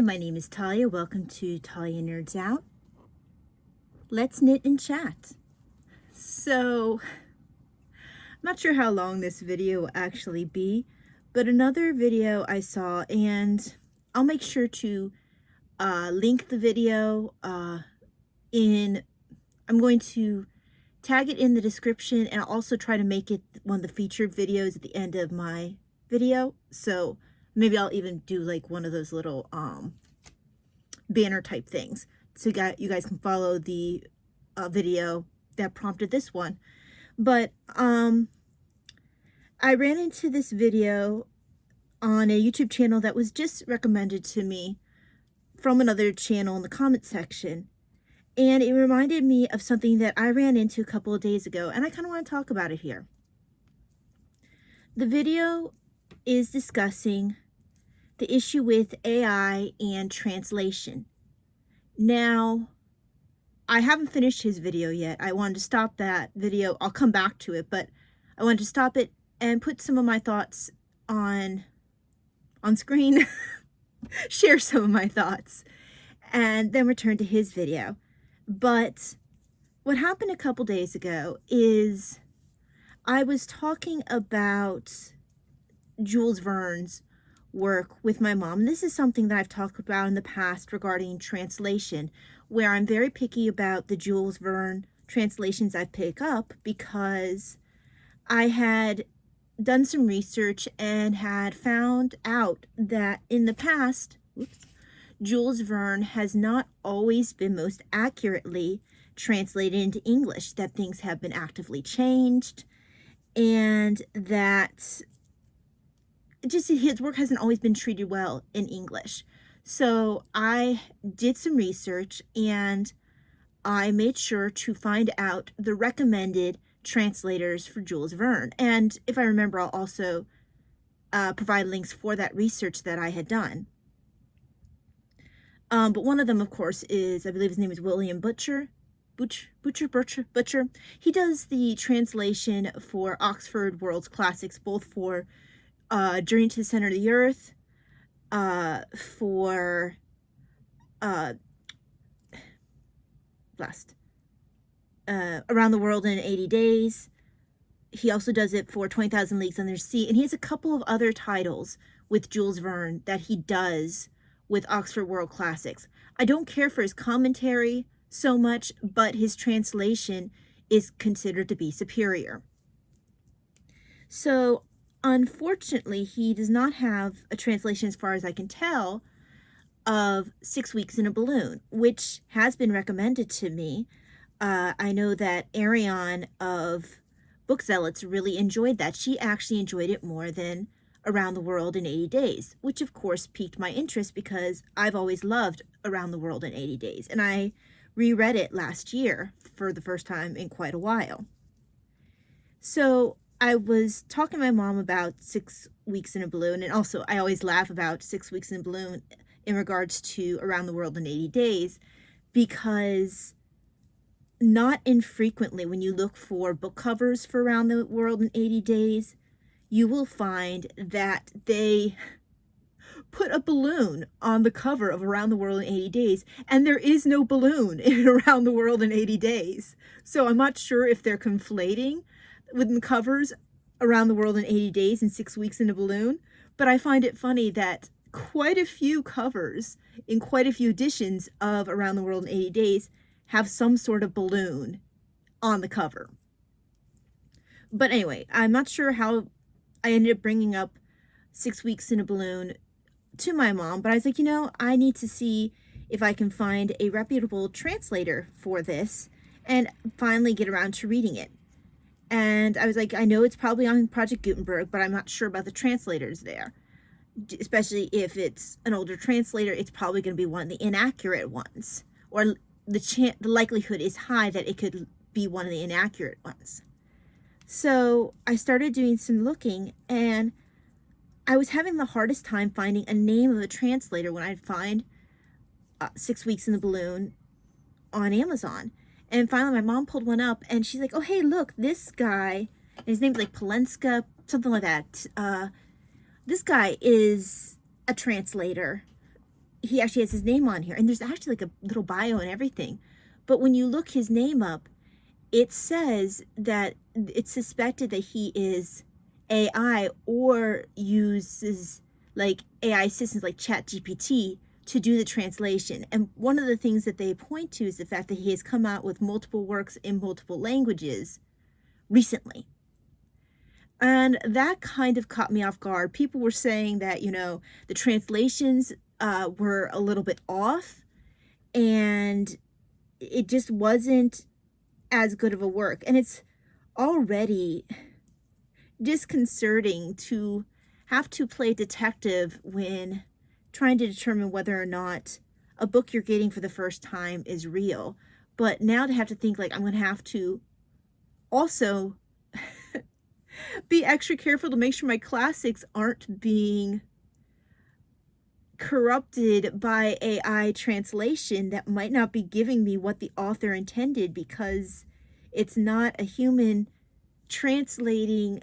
Hi, my name is Talia. Welcome to Talia Nerds Out. Let's knit and chat. So, I'm not sure how long this video will actually be, but another video I saw, and I'll make sure to link the video I'm going to tag it in the description, and I'll also try to make it one of the featured videos at the end of my video. So maybe I'll even do like one of those little banner type things so you guys can follow the video that prompted this one. But I ran into this video on a YouTube channel that was just recommended to me from another channel in the comment section, and it reminded me of something that I ran into a couple of days ago, and I kind of want to talk about it here. The video is discussing the issue with AI and translation. Now, I haven't finished his video yet. I wanted to stop that video. I'll come back to it, but I wanted to stop it and put some of my thoughts on screen, share some of my thoughts, and then return to his video. But what happened a couple days ago is I was talking about Jules Verne's work with my mom. This is something that I've talked about in the past regarding translation, where I'm very picky about the Jules Verne translations I pick up, because I had done some research and had found out that in the past, Jules Verne has not always been most accurately translated into English, that things have been actively changed, and that just his work hasn't always been treated well in English. So I did some research and I made sure to find out the recommended translators for Jules Verne. And if I remember, I'll also provide links for that research that I had done. But one of them, of course, is, I believe his name is William Butcher. He does the translation for Oxford World's Classics, both for Journey to the Center of the Earth, for Around the World in 80 Days. He also does it for 20,000 Leagues Under the Sea, and he has a couple of other titles with Jules Verne that he does with Oxford World Classics. I don't care for his commentary so much, but his translation is considered to be superior. So unfortunately, he does not have a translation, as far as I can tell, of 6 Weeks in a Balloon, which has been recommended to me. I know that Ariane of Book Zealots really enjoyed that. She actually enjoyed it more than Around the World in 80 Days, which of course piqued my interest because I've always loved Around the World in 80 Days, and I reread it last year for the first time in quite a while. So I was talking to my mom about 6 Weeks in a Balloon, and also I always laugh about 6 Weeks in a Balloon in regards to Around the World in 80 Days, because not infrequently when you look for book covers for Around the World in 80 Days, you will find that they put a balloon on the cover of Around the World in 80 Days, and there is no balloon in Around the World in 80 Days. So I'm not sure if they're conflating within covers Around the World in 80 Days and 6 Weeks in a Balloon, but I find it funny that quite a few covers in quite a few editions of Around the World in 80 Days have some sort of balloon on the cover. But anyway, I'm not sure how I ended up bringing up 6 Weeks in a Balloon to my mom, but I was like, I need to see if I can find a reputable translator for this and finally get around to reading it. And I was like, I know it's probably on Project Gutenberg, but I'm not sure about the translators there. Especially if it's an older translator, it's probably going to be one of the inaccurate ones, or the likelihood is high that it could be one of the inaccurate ones. So I started doing some looking, and I was having the hardest time finding a name of a translator when I'd find 6 Weeks in the Balloon on Amazon. And finally my mom pulled one up, and she's like, oh, hey, look, this guy, and his name's like Polenska, something like that. This guy is a translator he actually has his name on here, and there's actually like a little bio and everything. But when you look his name up, it says that it's suspected that he is AI or uses like AI assistants like ChatGPT to do the translation. And one of the things that they point to is the fact that he has come out with multiple works in multiple languages recently. And that kind of caught me off guard. People were saying that, the translations were a little bit off, and it just wasn't as good of a work. And it's already disconcerting to have to play detective when trying to determine whether or not a book you're getting for the first time is real. But now to have to think like I'm going to have to also be extra careful to make sure my classics aren't being corrupted by AI translation that might not be giving me what the author intended, because it's not a human translating,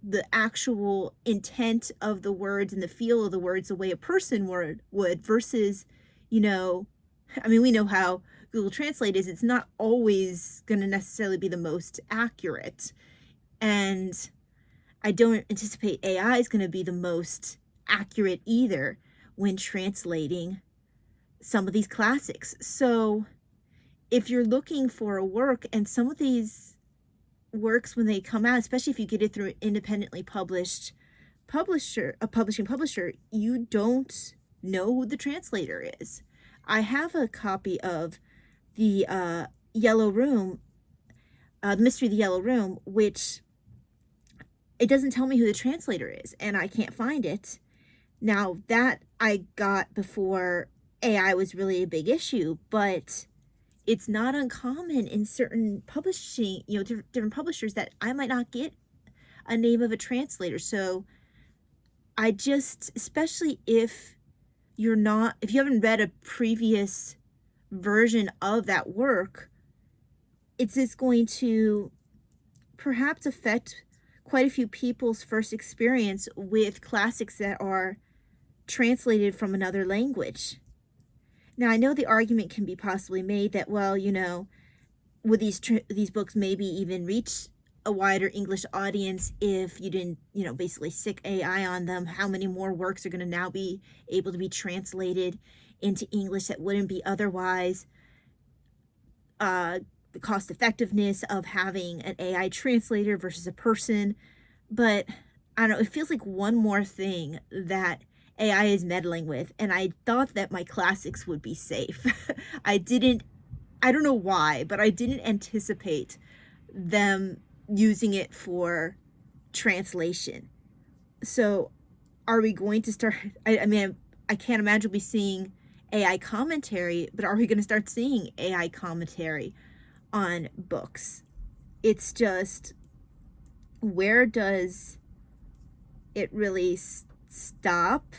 the actual intent of the words and the feel of the words the way a person would versus, we know how Google Translate is. It's not always going to necessarily be the most accurate. And I don't anticipate AI is going to be the most accurate either when translating some of these classics. So if you're looking for a work, and some of these works when they come out, especially if you get it through an independently publishing publisher, you don't know who the translator is. I have a copy of the Yellow Room, The Mystery of the Yellow Room, which it doesn't tell me who the translator is, and I can't find it. Now, that I got before AI was really a big issue, but it's not uncommon in certain publishing, different publishers, that I might not get a name of a translator. So I just, especially if you haven't read a previous version of that work, it's just going to perhaps affect quite a few people's first experience with classics that are translated from another language. Now, I know the argument can be possibly made that, well, would these books maybe even reach a wider English audience if you didn't, basically stick AI on them? How many more works are going to now be able to be translated into English that wouldn't be otherwise? The cost effectiveness of having an AI translator versus a person. But I don't know, it feels like one more thing that AI is meddling with, and I thought that my classics would be safe. I don't know why, but I didn't anticipate them using it for translation. So are we going to start, I can't imagine we seeing AI commentary, but are we going to start seeing AI commentary on books? It's just, where does it really stop?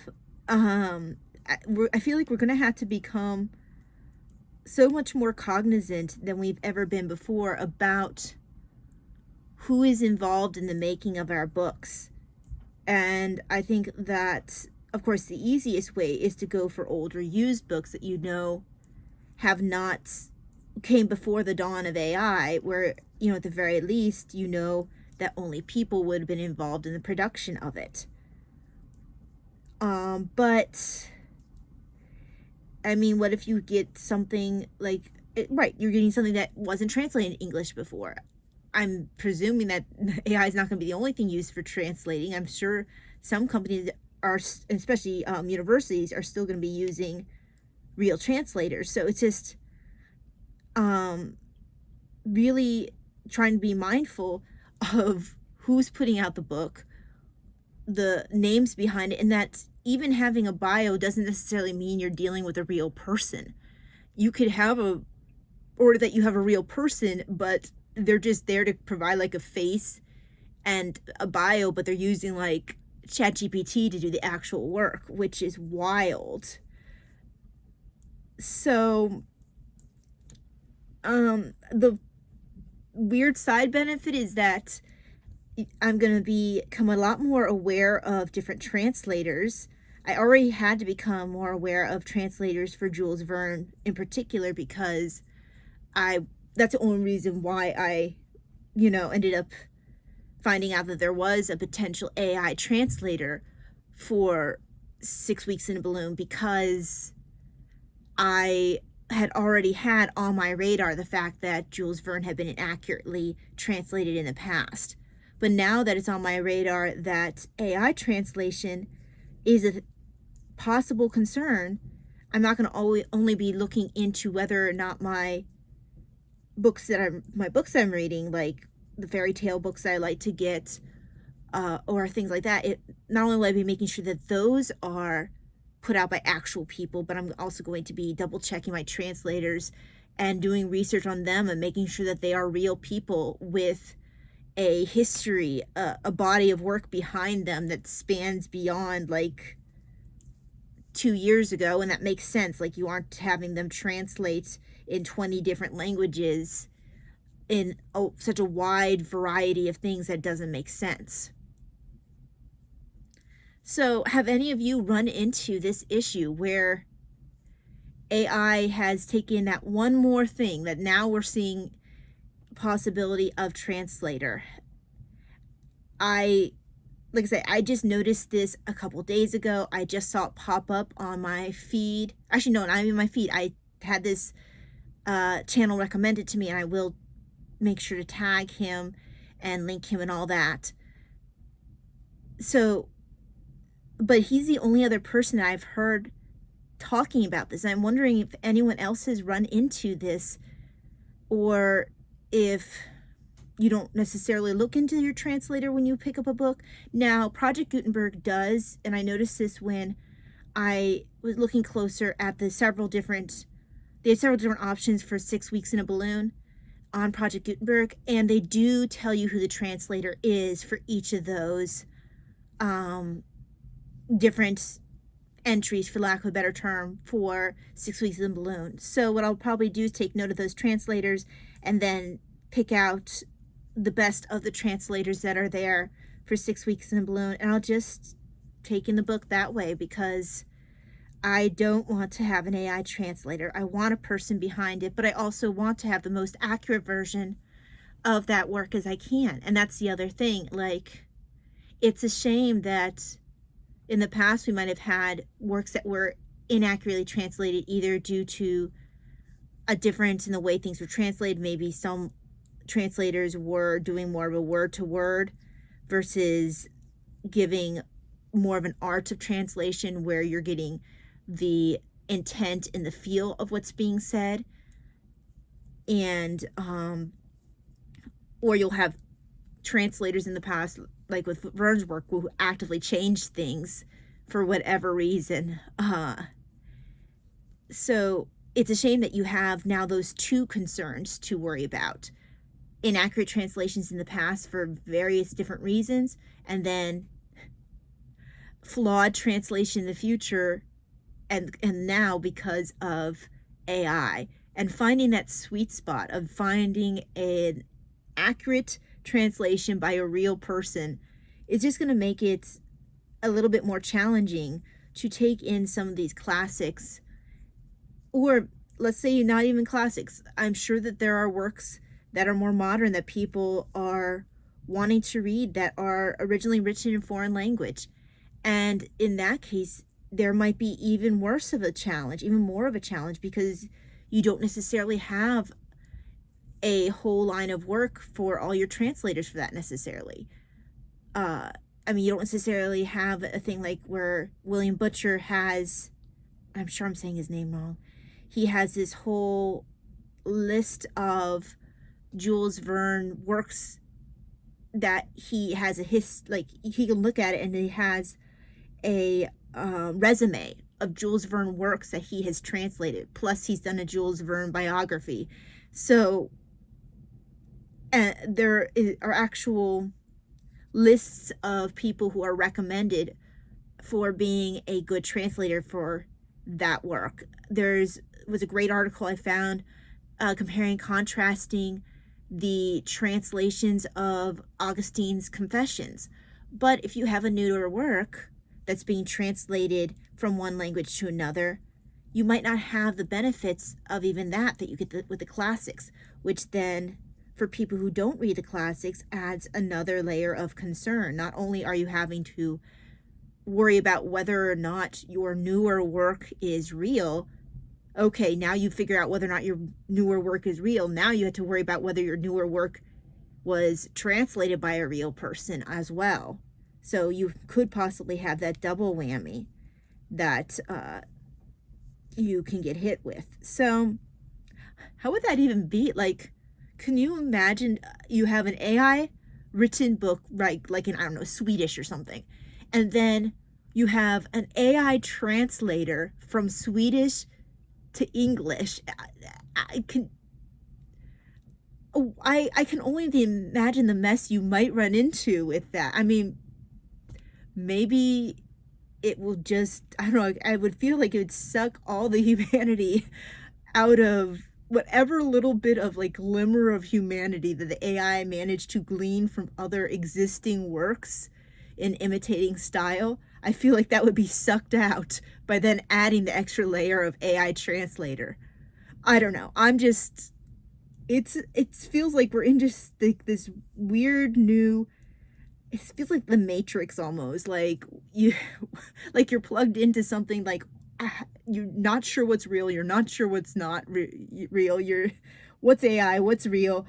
I feel like we're going to have to become so much more cognizant than we've ever been before about who is involved in the making of our books. And I think that, of course, the easiest way is to go for older used books that have not came before the dawn of AI, where, at the very least, that only people would have been involved in the production of it. But what if you get something like, right, you're getting something that wasn't translated in English before? I'm presuming that AI is not going to be the only thing used for translating. I'm sure some companies are, especially universities, are still going to be using real translators. So it's just really trying to be mindful of who's putting out the book, the names behind it, and that even having a bio doesn't necessarily mean you're dealing with a real person. You could have that you have a real person, but they're just there to provide like a face and a bio, but they're using like ChatGPT to do the actual work, which is wild. So the weird side benefit is that I'm going to become a lot more aware of different translators. I already had to become more aware of translators for Jules Verne in particular, because I that's the only reason why I, ended up finding out that there was a potential AI translator for 6 weeks in a balloon, because I had already had on my radar the fact that Jules Verne had been inaccurately translated in the past. But now that it's on my radar that AI translation is a possible concern, I'm not going to only be looking into whether or not my books that I'm reading, like the fairy tale books that I like to get, or things like that. It not only will I be making sure that those are put out by actual people, but I'm also going to be double checking my translators and doing research on them and making sure that they are real people with a history, a body of work behind them that spans beyond like 2 years ago, and that makes sense. Like, you aren't having them translate in 20 different languages in such a wide variety of things that doesn't make sense. So, have any of you run into this issue where AI has taken that one more thing that now we're seeing possibility of translator? Like I say, I just noticed this a couple days ago. I just saw it pop up on my feed. Actually, no, not even my feed. I had this channel recommended to me, and I will make sure to tag him and link him and all that. So, but he's the only other person that I've heard talking about this. I'm wondering if anyone else has run into this, or if you don't necessarily look into your translator when you pick up a book. Now, Project Gutenberg does, and I noticed this when I was looking closer at they have several different options for 6 weeks in a balloon on Project Gutenberg, and they do tell you who the translator is for each of those different entries, for lack of a better term, for 6 weeks in a balloon. So what I'll probably do is take note of those translators and then pick out the best of the translators that are there for 6 weeks in a balloon, and I'll just take in the book that way, because I don't want to have an AI translator. I want a person behind it, but I also want to have the most accurate version of that work as I can. And that's the other thing. Like, it's a shame that in the past we might have had works that were inaccurately translated, either due to a difference in the way things were translated. Maybe some translators were doing more of a word to word versus giving more of an art of translation, where you're getting the intent and the feel of what's being said. And or you'll have translators in the past, like with Verne's work, who actively changed things for whatever reason. So it's a shame that you have now those two concerns to worry about: inaccurate translations in the past for various different reasons, and then flawed translation in the future, and now because of AI. And finding that sweet spot of finding an accurate translation by a real person is just going to make it a little bit more challenging to take in some of these classics, or let's say not even classics. I'm sure that there are works that are more modern that people are wanting to read that are originally written in foreign language. And in that case, there might be even worse of a challenge, even more of a challenge, because you don't necessarily have a whole line of work for all your translators for that necessarily. I mean, you don't necessarily have a thing like where William Butcher has, I'm sure I'm saying his name wrong, he has this whole list of Jules Verne works that he has he can look at it, and he has a resume of Jules Verne works that he has translated, plus he's done a Jules Verne biography. So there are actual lists of people who are recommended for being a good translator for that work. Was a great article I found comparing, contrasting the translations of Augustine's Confessions. But if you have a newer work that's being translated from one language to another, you might not have the benefits of even that you get with the classics, which then, for people who don't read the classics, adds another layer of concern. Not only are you having to worry about whether or not your newer work is real, okay, now you figure out whether or not your newer work is real. Now you have to worry about whether your newer work was translated by a real person as well. So you could possibly have that double whammy that you can get hit with. So how would that even be? Like, can you imagine you have an AI written book, right, like in, I don't know, Swedish or something, and then you have an AI translator from Swedish to English? I can only imagine the mess you might run into with that. I mean, maybe it will just, I don't know, I would feel like it would suck all the humanity out of whatever little bit of like glimmer of humanity that the AI managed to glean from other existing works in imitating style. I feel like that would be sucked out by then adding the extra layer of AI translator. I don't know. It feels like we're in just like this weird new, it feels like the Matrix almost, like like you're plugged into something, like you're not sure what's real, you're not sure what's not real, what's AI, what's real.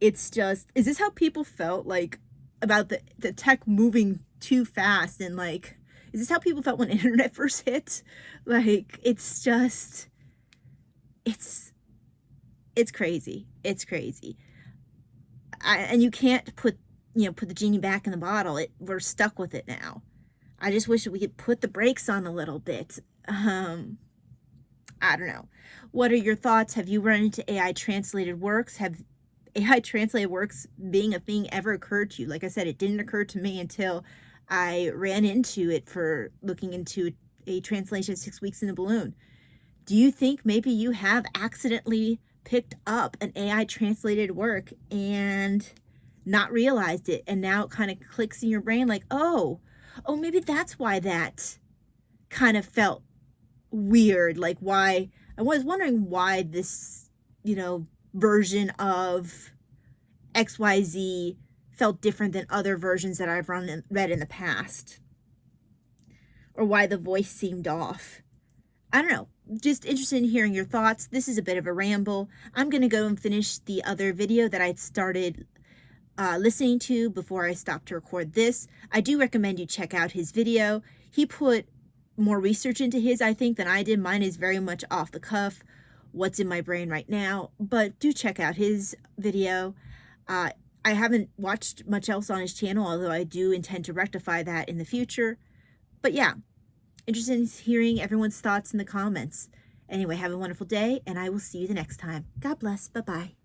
It's just, is this how people felt like about the tech moving too fast? And like, is this how people felt when internet first hit? Like, it's just, it's crazy. It's crazy. And you can't put the genie back in the bottle. We're stuck with it now. I just wish that we could put the brakes on a little bit. I don't know. What are your thoughts? Have you run into AI translated works? Have AI translated works being a thing ever occurred to you? Like I said, it didn't occur to me until I ran into it for looking into a translation of 6 Weeks in a Balloon. Do you think maybe you have accidentally picked up an AI translated work and not realized it, and now it kind of clicks in your brain like, oh, maybe that's why that kind of felt weird? Like, why, I was wondering why this, version of XYZ felt different than other versions that I've read in the past, or why the voice seemed off. I don't know. Just interested in hearing your thoughts. This is a bit of a ramble. I'm going to go and finish the other video that I started listening to before I stopped to record this. I do recommend you check out his video. He put more research into his, I think, than I did. Mine is very much off the cuff, what's in my brain right now. But do check out his video. I haven't watched much else on his channel, although I do intend to rectify that in the future. But yeah, interested in hearing everyone's thoughts in the comments. Anyway, have a wonderful day, and I will see you the next time. God bless. Bye-bye.